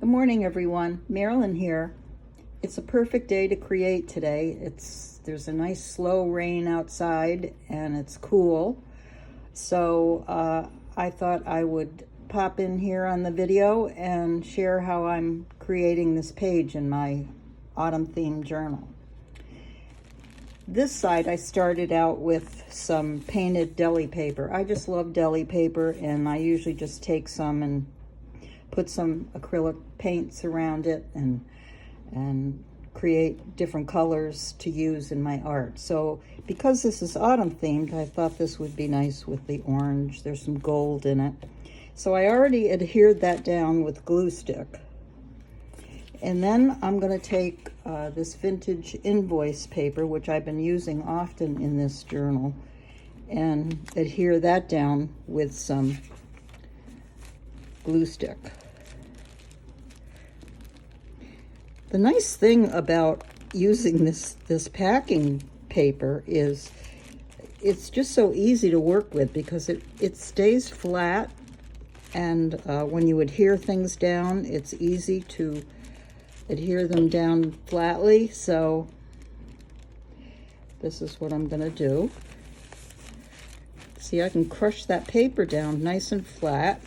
Good morning, everyone. Marilyn here. It's a perfect day to create today. There's a nice slow rain outside and it's cool. So I thought I would pop in here on the video and share how I'm creating this page in my autumn theme journal. This side I started out with some painted deli paper. I just love deli paper, and I usually just take some and put some acrylic paints around it and create different colors to use in my art. So because this is autumn themed, I thought this would be nice with the orange. There's some gold in it. So I already adhered that down with glue stick. And then I'm going to take this vintage invoice paper, which I've been using often in this journal, and adhere that down with some glue stick. The nice thing about using this packing paper is it's just so easy to work with because it stays flat, and when you adhere things down, it's easy to adhere them down flatly. So this is what I'm going to do. See, I can crush that paper down nice and flat.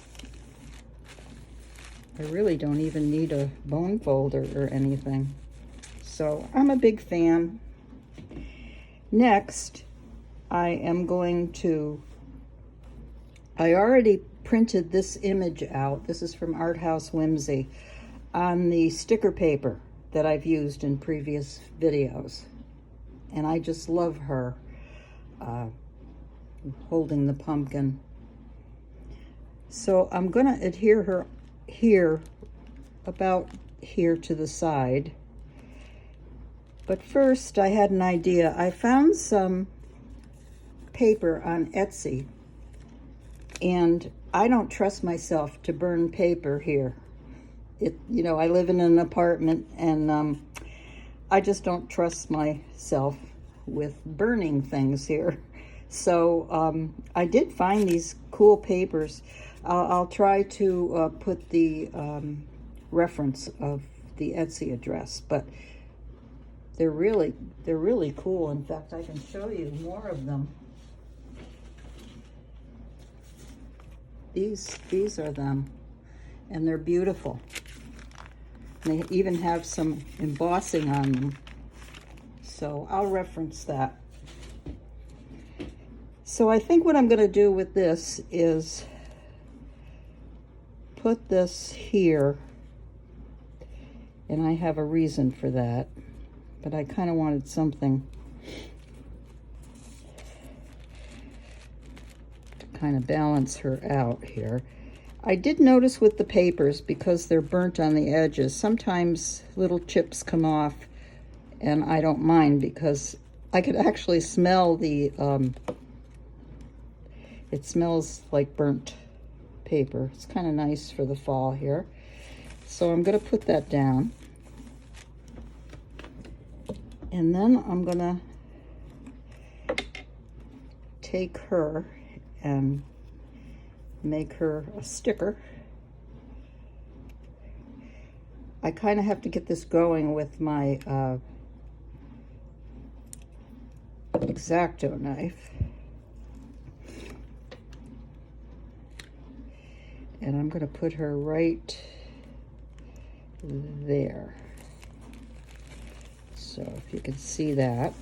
I really don't even need a bone folder or anything. So I'm a big fan. Next, I already printed this image out. This is from Arthousewhimsy on the sticker paper that I've used in previous videos. And I just love her holding the pumpkin. So I'm gonna adhere her here, about here to the side. But first I had an idea. I found some paper on Etsy, and I don't trust myself to burn paper here. I live in an apartment, and I just don't trust myself with burning things here. So I did find these cool papers. I'll try to put the reference of the Etsy address, but they're really cool. In fact, I can show you more of them. These are them, and they're beautiful. And they even have some embossing on them, so I'll reference that. So I think what I'm going to do with this is put this here, and I have a reason for that, but I kind of wanted something to kind of balance her out here. I did notice with the papers, because they're burnt on the edges, sometimes little chips come off, and I don't mind because I could actually smell it smells like burnt paper. It's kind of nice for the fall here. So I'm going to put that down. And then I'm going to take her and make her a sticker. I kind of have to get this going with my X-Acto knife. And I'm going to put her right there. So if you can see that.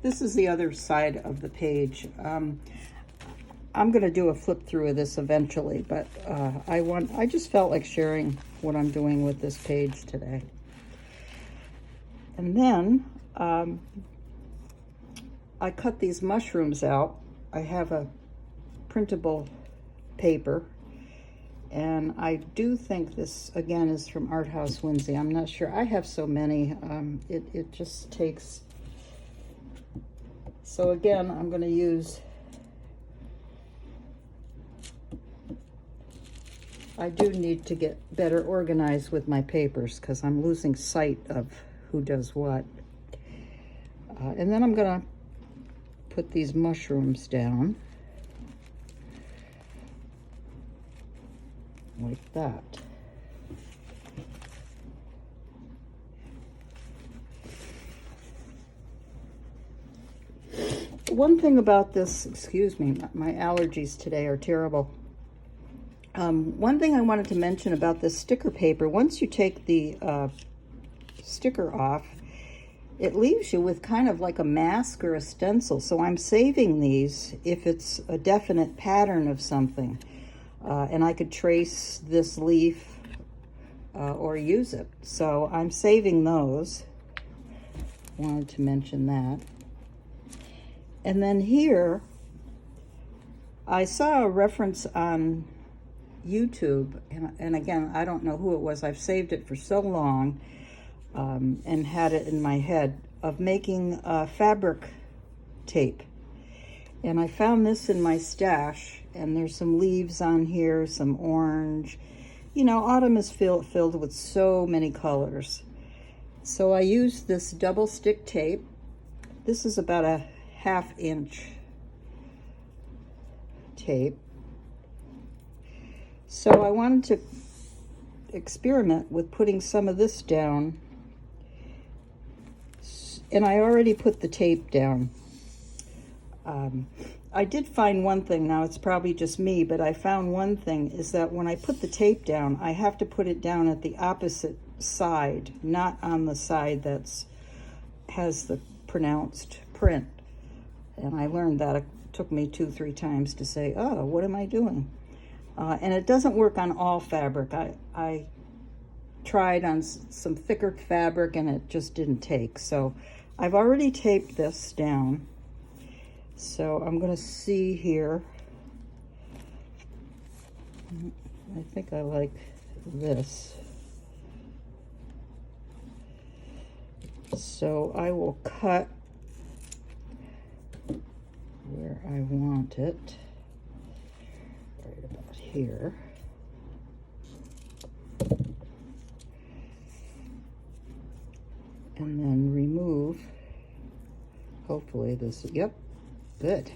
This is the other side of the page. I'm going to do a flip through of this eventually, but I just felt like sharing what I'm doing with this page today. And then I cut these mushrooms out. I have a printable paper, and I do think this again is from Arthousewhimsy. I'm not sure. I have so many. It just takes. So again, I'm going to use. I do need to get better organized with my papers because I'm losing sight of who does what. And then I'm going to put these mushrooms down. that. One thing about this, excuse me, my allergies today are terrible. One thing I wanted to mention about this sticker paper, once you take the sticker off, it leaves you with kind of like a mask or a stencil. So I'm saving these if it's a definite pattern of something. And I could trace this leaf or use it. So I'm saving those. Wanted to mention that. And then here, I saw a reference on YouTube, and again, I don't know who it was. I've saved it for so long and had it in my head, of making fabric tape. And I found this in my stash, and there's some leaves on here, some orange. You know, autumn is filled with so many colors. So I used this double stick tape. This is about a 1/2 inch tape. So I wanted to experiment with putting some of this down. And I already put the tape down. I did find one thing. Now it's probably just me, but I found one thing is that when I put the tape down, I have to put it down at the opposite side, not on the side that's has the pronounced print. And I learned that. It took me 2-3 times to say, oh, what am I doing? And it doesn't work on all fabric. I tried on some thicker fabric and it just didn't take. So I've already taped this down. So I'm going to see here. I think I like this. So I will cut where I want it, right about here. And then remove, hopefully this, yep, good.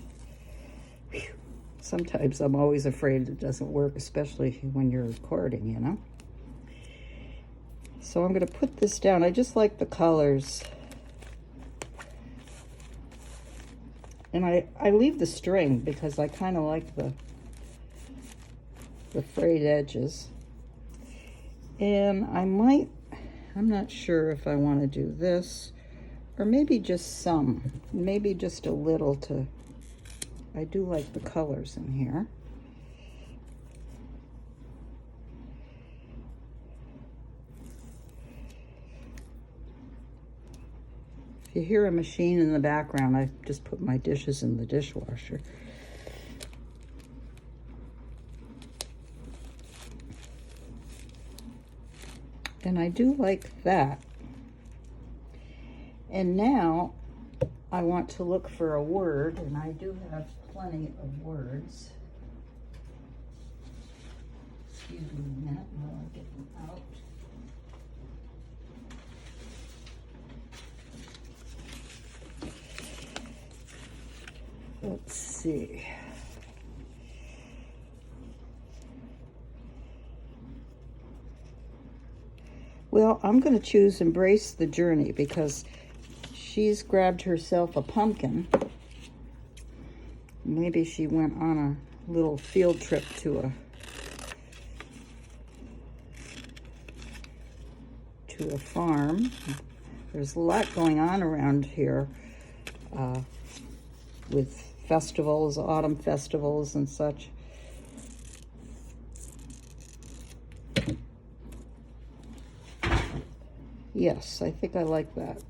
Whew. Sometimes I'm always afraid it doesn't work, especially when you're recording, you know. So I'm going to put this down. I just like the colors. And I leave the string because I kind of like the frayed edges. And I'm not sure if I want to do this or maybe just some, maybe just a little to, I do like the colors in here. If you hear a machine in the background, I just put my dishes in the dishwasher. And I do like that. And now I want to look for a word, and I do have plenty of words. Excuse me a minute while I get them out. Let's see. Well, I'm going to choose Embrace the Journey because she's grabbed herself a pumpkin. Maybe she went on a little field trip to a farm. There's a lot going on around here with festivals, autumn festivals and such. Yes, I think I like that.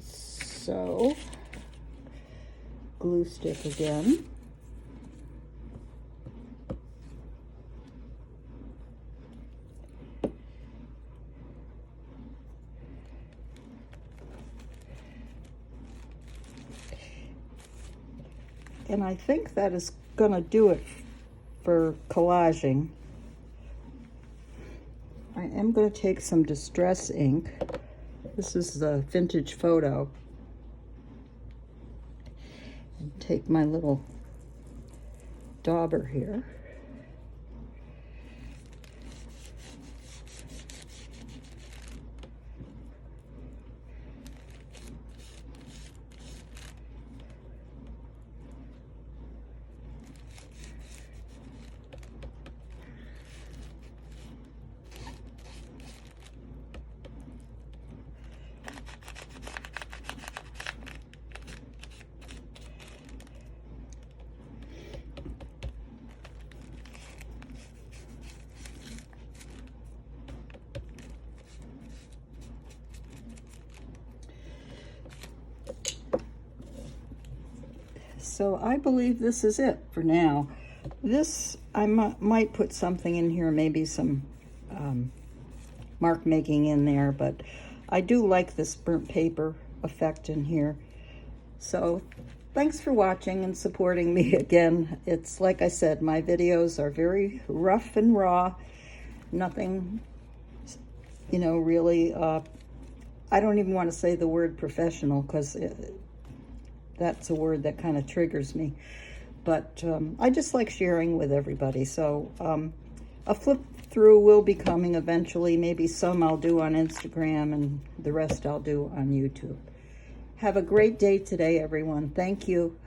So, glue stick again. And I think that is going to do it for collaging. I am going to take some Distress ink. This is the Vintage Photo. And take my little dauber here. So I believe this is it for now. This, I might put something in here, maybe some mark making in there, but I do like this burnt paper effect in here. So thanks for watching and supporting me again. It's like I said, my videos are very rough and raw. Nothing, you know, really, I don't even want to say the word professional, because that's a word that kind of triggers me. But I just like sharing with everybody. So a flip through will be coming eventually. Maybe some I'll do on Instagram and the rest I'll do on YouTube. Have a great day today, everyone. Thank you.